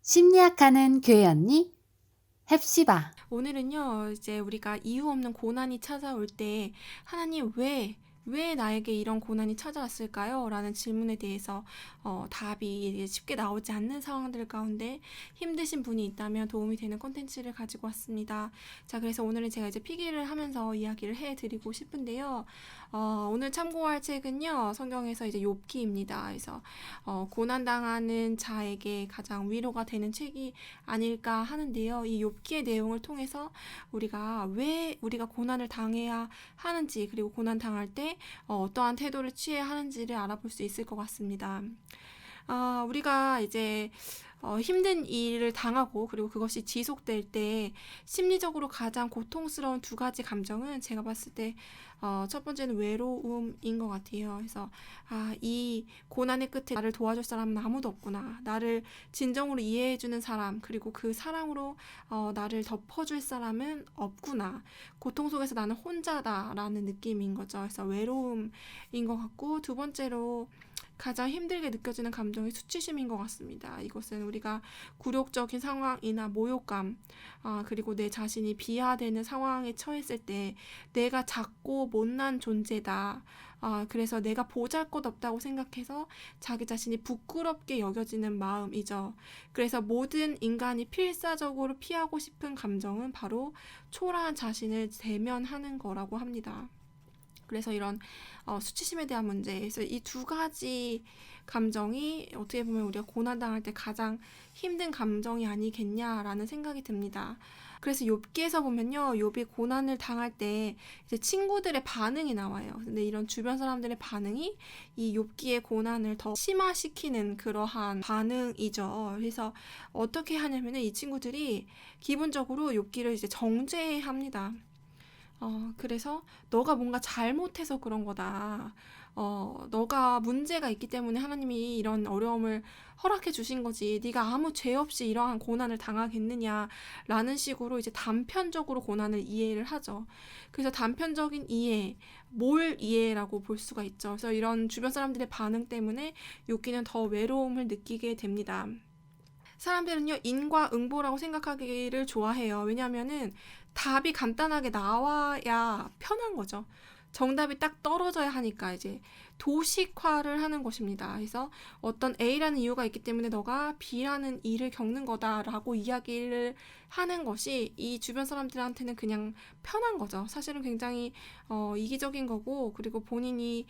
심리학하는 교회 언니 헵시바. 오늘은요, 이제 우리가 이유 없는 고난이 찾아올 때 하나님 왜 나에게 이런 고난이 찾아왔을까요? 라는 질문에 대해서 답이 쉽게 나오지 않는 상황들 가운데 힘드신 분이 있다면 도움이 되는 콘텐츠를 가지고 왔습니다. 자, 그래서 오늘은 제가 이제 피기를 하면서 이야기를 해드리고 싶은데요. 오늘 참고할 책은요, 성경에서 이제 욥기입니다. 그래서 고난당하는 자에게 가장 위로가 되는 책이 아닐까 하는데요. 이 욥기의 내용을 통해서 왜 우리가 고난을 당해야 하는지, 그리고 고난 당할 때 어떠한 태도를 취해야 하는지를 알아볼 수 있을 것 같습니다. 우리가 이제 힘든 일을 당하고 그리고 그것이 지속될 때 심리적으로 가장 고통스러운 두 가지 감정은 제가 봤을 때 첫 번째는 외로움인 것 같아요. 그래서 이 고난의 끝에 나를 도와줄 사람은 아무도 없구나. 나를 진정으로 이해해주는 사람, 그리고 그 사랑으로 나를 덮어줄 사람은 없구나. 고통 속에서 나는 혼자다라는 느낌인 거죠. 그래서 외로움인 것 같고, 두 번째로 가장 힘들게 느껴지는 감정이 수치심인 것 같습니다. 이것은 우리가 굴욕적인 상황이나 모욕감, 그리고 내 자신이 비하되는 상황에 처했을 때 내가 작고 못난 존재다. 그래서 내가 보잘것없다고 생각해서 자기 자신이 부끄럽게 여겨지는 마음이죠. 그래서 모든 인간이 필사적으로 피하고 싶은 감정은 바로 초라한 자신을 대면하는 거라고 합니다. 그래서 이런 수치심에 대한 문제, 그래서 이 두 가지 감정이 어떻게 보면 우리가 고난당할 때 가장 힘든 감정이 아니겠냐라는 생각이 듭니다. 그래서 욥기에서 보면요, 욥이 고난을 당할 때 이제 친구들의 반응이 나와요. 근데 이런 주변 사람들의 반응이 이 욥기의 고난을 더 심화시키는 그러한 반응이죠. 그래서 어떻게 하냐면은 이 친구들이 기본적으로 욥기를 이제 정죄합니다. 그래서 너가 뭔가 잘못해서 그런 거다. 너가 문제가 있기 때문에 하나님이 이런 어려움을 허락해 주신 거지. 네가 아무 죄 없이 이러한 고난을 당하겠느냐라는 식으로 이제 단편적으로 고난을 이해를 하죠. 그래서 단편적인 이해, 뭘 이해라고 볼 수가 있죠. 그래서 이런 주변 사람들의 반응 때문에 욥기는 더 외로움을 느끼게 됩니다. 사람들은요, 인과응보라고 생각하기를 좋아해요. 왜냐면은 답이 간단하게 나와야 편한 거죠. 정답이 딱 떨어져야 하니까 이제 도식화를 하는 것입니다. 그래서 어떤 A라는 이유가 있기 때문에 너가 B라는 일을 겪는 거다라고 이야기를 하는 것이 이 주변 사람들한테는 그냥 편한 거죠. 사실은 굉장히 이기적인 거고, 그리고 본인이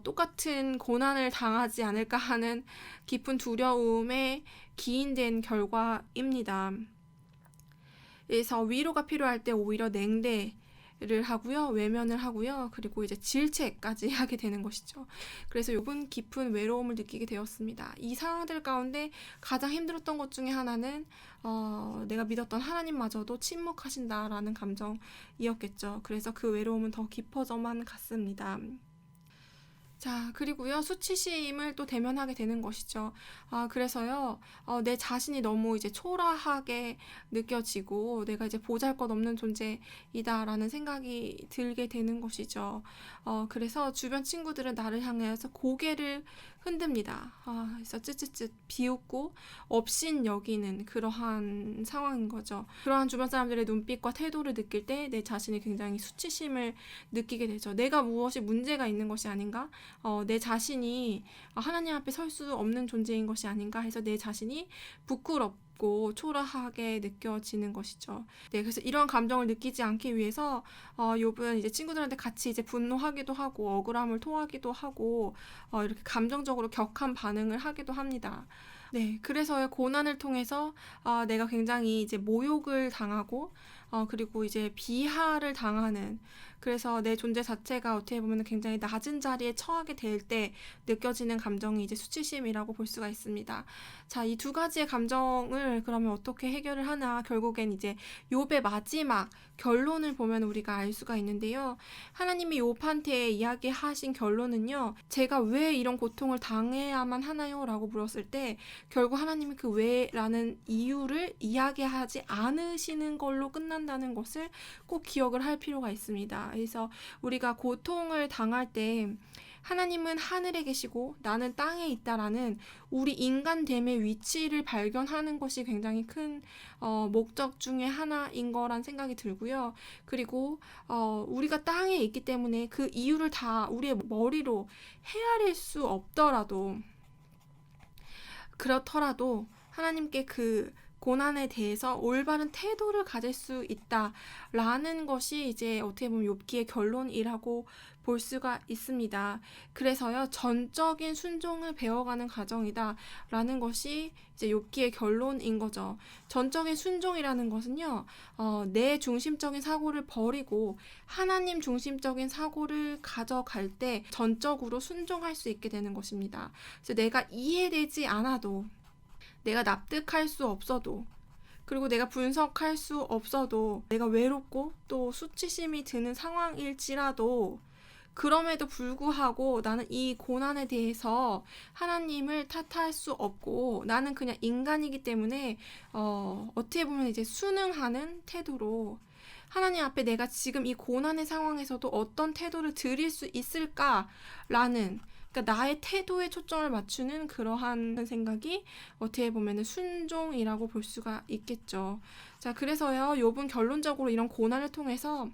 똑같은 고난을 당하지 않을까 하는 깊은 두려움에 기인된 결과입니다. 그래서 위로가 필요할 때 오히려 냉대를 하고요, 외면을 하고요, 그리고 이제 질책까지 하게 되는 것이죠. 그래서 욥은 깊은 외로움을 느끼게 되었습니다. 이 상황들 가운데 가장 힘들었던 것 중에 하나는 내가 믿었던 하나님마저도 침묵하신다라는 감정이었겠죠. 그래서 그 외로움은 더 깊어져만 갔습니다. 자, 그리고요, 수치심을 또 대면하게 되는 것이죠. 그래서요, 내 자신이 너무 이제 초라하게 느껴지고, 내가 이제 보잘 것 없는 존재이다라는 생각이 들게 되는 것이죠. 그래서 주변 친구들은 나를 향해서 고개를 흔듭니다. 그래서 쯧쯧쯧 비웃고, 업신 여기는 그러한 상황인 거죠. 그러한 주변 사람들의 눈빛과 태도를 느낄 때 내 자신이 굉장히 수치심을 느끼게 되죠. 내가 무엇이 문제가 있는 것이 아닌가? 내 자신이 하나님 앞에 설 수 없는 존재인 것이 아닌가 해서 내 자신이 부끄럽고 초라하게 느껴지는 것이죠. 네, 그래서 이런 감정을 느끼지 않기 위해서 욥은 이제 친구들한테 같이 이제 분노하기도 하고 억울함을 토하기도 하고 이렇게 감정적으로 격한 반응을 하기도 합니다. 네, 그래서요, 고난을 통해서 내가 굉장히 이제 모욕을 당하고 그리고 이제 비하를 당하는, 그래서 내 존재 자체가 어떻게 보면 굉장히 낮은 자리에 처하게 될 때 느껴지는 감정이 이제 수치심이라고 볼 수가 있습니다. 자, 이 두 가지의 감정을 그러면 어떻게 해결을 하나, 결국엔 이제 욥의 마지막 결론을 보면 우리가 알 수가 있는데요. 하나님이 욥한테 이야기하신 결론은요, 제가 왜 이런 고통을 당해야만 하나요? 라고 물었을 때 결국 하나님이 그 왜라는 이유를 이야기하지 않으시는 걸로 끝난다는 것을 꼭 기억을 할 필요가 있습니다. 그래서 우리가 고통을 당할 때 하나님은 하늘에 계시고 나는 땅에 있다라는 우리 인간됨의 위치를 발견하는 것이 굉장히 큰 목적 중에 하나인 거란 생각이 들고요. 그리고 우리가 땅에 있기 때문에 그 이유를 다 우리의 머리로 헤아릴 수 없더라도, 그렇더라도 하나님께 그 고난에 대해서 올바른 태도를 가질 수 있다라는 것이 이제 어떻게 보면 욥기의 결론이라고 볼 수가 있습니다. 그래서요, 전적인 순종을 배워가는 과정이다라는 것이 이제 욥기의 결론인 거죠. 전적인 순종이라는 것은요, 내 중심적인 사고를 버리고 하나님 중심적인 사고를 가져갈 때 전적으로 순종할 수 있게 되는 것입니다. 그래서 내가 이해되지 않아도, 내가 납득할 수 없어도, 그리고 내가 분석할 수 없어도, 내가 외롭고 또 수치심이 드는 상황일지라도, 그럼에도 불구하고 나는 이 고난에 대해서 하나님을 탓할 수 없고, 나는 그냥 인간이기 때문에 어떻게 보면 이제 순응하는 태도로, 하나님 앞에 내가 지금 이 고난의 상황에서도 어떤 태도를 드릴 수 있을까라는, 그러니까 나의 태도에 초점을 맞추는 그러한 생각이 어떻게 보면 순종이라고 볼 수가 있겠죠. 자, 그래서요, 욥은 결론적으로 이런 고난을 통해서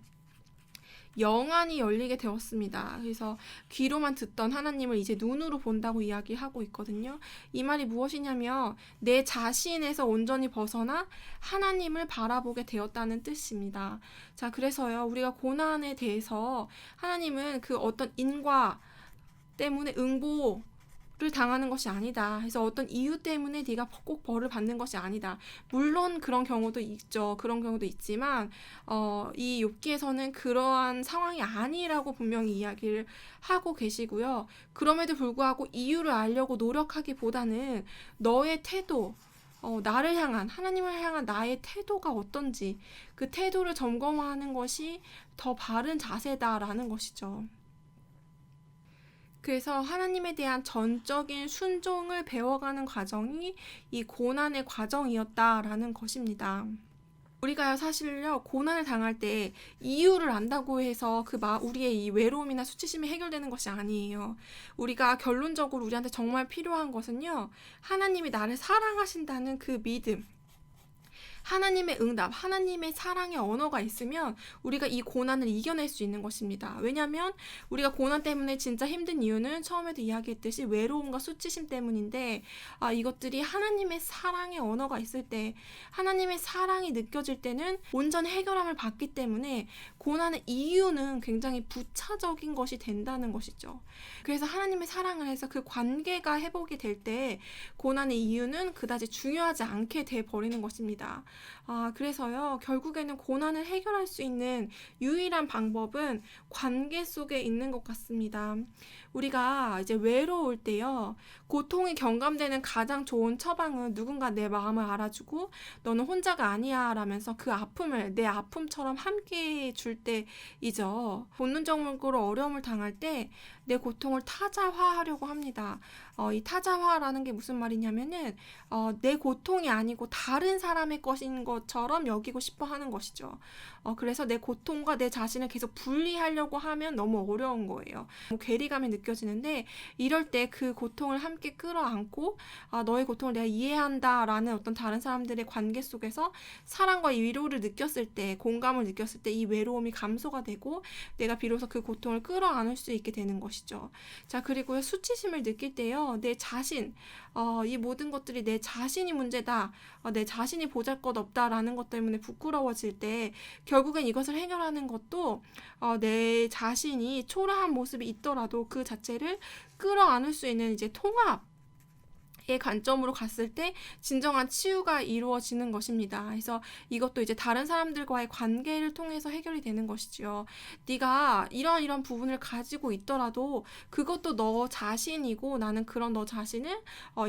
영안이 열리게 되었습니다. 그래서 귀로만 듣던 하나님을 이제 눈으로 본다고 이야기하고 있거든요. 이 말이 무엇이냐면 내 자신에서 온전히 벗어나 하나님을 바라보게 되었다는 뜻입니다. 자, 그래서요, 우리가 고난에 대해서 하나님은 그 어떤 인과 때문에 응보를 당하는 것이 아니다. 그래서 어떤 이유 때문에 네가 꼭 벌을 받는 것이 아니다. 물론 그런 경우도 있죠. 그런 경우도 있지만 이 욥기에서는 그러한 상황이 아니라고 분명히 이야기를 하고 계시고요. 그럼에도 불구하고 이유를 알려고 노력하기보다는 너의 태도, 나를 향한, 하나님을 향한 나의 태도가 어떤지, 그 태도를 점검하는 것이 더 바른 자세다라는 것이죠. 그래서 하나님에 대한 전적인 순종을 배워가는 과정이 이 고난의 과정이었다라는 것입니다. 우리가 사실요, 고난을 당할 때 이유를 안다고 해서 우리의 이 외로움이나 수치심이 해결되는 것이 아니에요. 우리가 결론적으로 우리한테 정말 필요한 것은요, 하나님이 나를 사랑하신다는 그 믿음, 하나님의 응답, 하나님의 사랑의 언어가 있으면 우리가 이 고난을 이겨낼 수 있는 것입니다. 왜냐하면 우리가 고난 때문에 진짜 힘든 이유는 처음에도 이야기했듯이 외로움과 수치심 때문인데, 이것들이 하나님의 사랑의 언어가 있을 때, 하나님의 사랑이 느껴질 때는 온전 해결함을 받기 때문에 고난의 이유는 굉장히 부차적인 것이 된다는 것이죠. 그래서 하나님의 사랑을 해서 그 관계가 회복이 될 때 고난의 이유는 그다지 중요하지 않게 돼 버리는 것입니다. 그래서요, 결국에는 고난을 해결할 수 있는 유일한 방법은 관계 속에 있는 것 같습니다. 우리가 이제 외로울 때요, 고통이 경감되는 가장 좋은 처방은 누군가 내 마음을 알아주고 너는 혼자가 아니야 라면서 그 아픔을 내 아픔처럼 함께 줄 때이죠. 본능적으로 어려움을 당할 때 내 고통을 타자화하려고 합니다. 이 타자화라는 게 무슨 말이냐면은 내 고통이 아니고 다른 사람의 것인 것처럼 여기고 싶어 하는 것이죠. 그래서 내 고통과 내 자신을 계속 분리하려고 하면 너무 어려운 거예요. 괴리감이 느껴지는데, 이럴 때 그 고통을 함께 끌어안고 너의 고통을 내가 이해한다 라는 어떤 다른 사람들의 관계 속에서 사랑과 위로를 느꼈을 때, 공감을 느꼈을 때 이 외로움이 감소가 되고 내가 비로소 그 고통을 끌어안을 수 있게 되는 것이죠. 자, 그리고요, 수치심을 느낄 때요, 내 자신, 이 모든 것들이 내 자신이 문제다, 내 자신이 보잘것없다라는 것 때문에 부끄러워질 때 결국엔 이것을 해결하는 것도 내 자신이 초라한 모습이 있더라도 그 자체를 끌어안을 수 있는 이제 통합 의 관점으로 갔을 때 진정한 치유가 이루어지는 것입니다. 그래서 이것도 이제 다른 사람들과의 관계를 통해서 해결이 되는 것이죠. 네가 이런 부분을 가지고 있더라도 그것도 너 자신이고, 나는 그런 너 자신을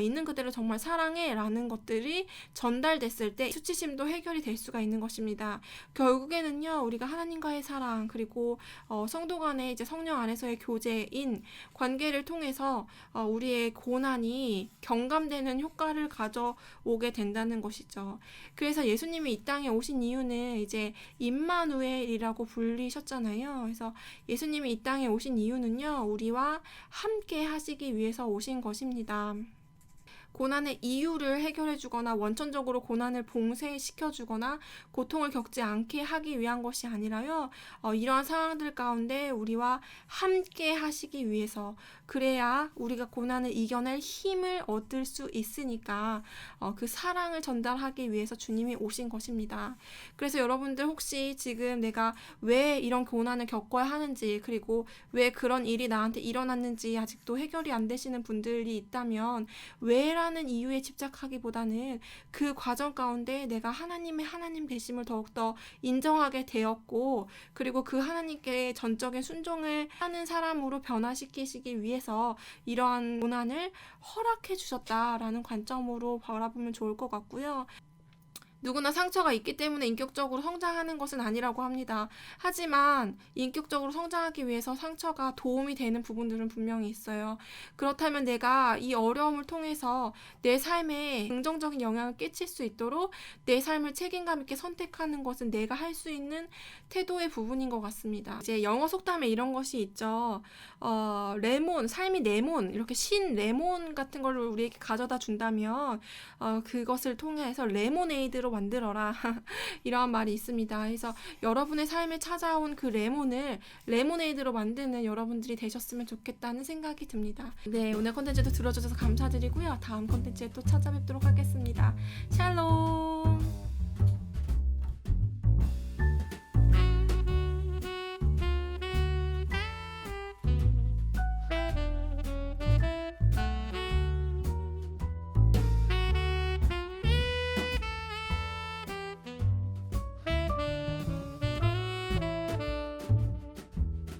있는 그대로 정말 사랑해 라는 것들이 전달됐을 때 수치심도 해결이 될 수가 있는 것입니다. 결국에는요, 우리가 하나님과의 사랑, 그리고 성도 간의 이제 성령 안에서의 교제인 관계를 통해서 우리의 고난이 경감 공감되는 효과를 가져오게 된다는 것이죠. 그래서 예수님이 이 땅에 오신 이유는 이제 임마누엘이라고 불리셨잖아요. 그래서 예수님이 이 땅에 오신 이유는요, 우리와 함께 하시기 위해서 오신 것입니다. 고난의 이유를 해결해 주거나 원천적으로 고난을 봉쇄시켜 주거나 고통을 겪지 않게 하기 위한 것이 아니라요. 이러한 상황들 가운데 우리와 함께 하시기 위해서, 그래야 우리가 고난을 이겨낼 힘을 얻을 수 있으니까 그 사랑을 전달하기 위해서 주님이 오신 것입니다. 그래서 여러분들 혹시 지금 내가 왜 이런 고난을 겪어야 하는지, 그리고 왜 그런 일이 나한테 일어났는지 아직도 해결이 안 되시는 분들이 있다면, 왜라는 이유에 집착하기보다는 그 과정 가운데 내가 하나님의 하나님 되심을 더욱더 인정하게 되었고, 그리고 그 하나님께 전적인 순종을 하는 사람으로 변화시키시기 위해서 이러한 고난을 허락해 주셨다라는 관점으로 바라보면 좋을 것 같고요. 누구나 상처가 있기 때문에 인격적으로 성장하는 것은 아니라고 합니다. 하지만 인격적으로 성장하기 위해서 상처가 도움이 되는 부분들은 분명히 있어요. 그렇다면 내가 이 어려움을 통해서 내 삶에 긍정적인 영향을 끼칠 수 있도록 내 삶을 책임감 있게 선택하는 것은 내가 할 수 있는 태도의 부분인 것 같습니다. 이제 영어 속담에 이런 것이 있죠. 레몬, 삶이 레몬, 이렇게 신 레몬 같은 걸 우리에게 가져다 준다면 그것을 통해서 레모네이드로 만들어라. 이러한 말이 있습니다. 그래서 여러분의 삶에 찾아온 그 레몬을 레모네이드로 만드는 여러분들이 되셨으면 좋겠다는 생각이 듭니다. 네, 오늘 콘텐츠도 들어주셔서 감사드리고요. 다음 콘텐츠에 또 찾아뵙도록 하겠습니다. 샬롬!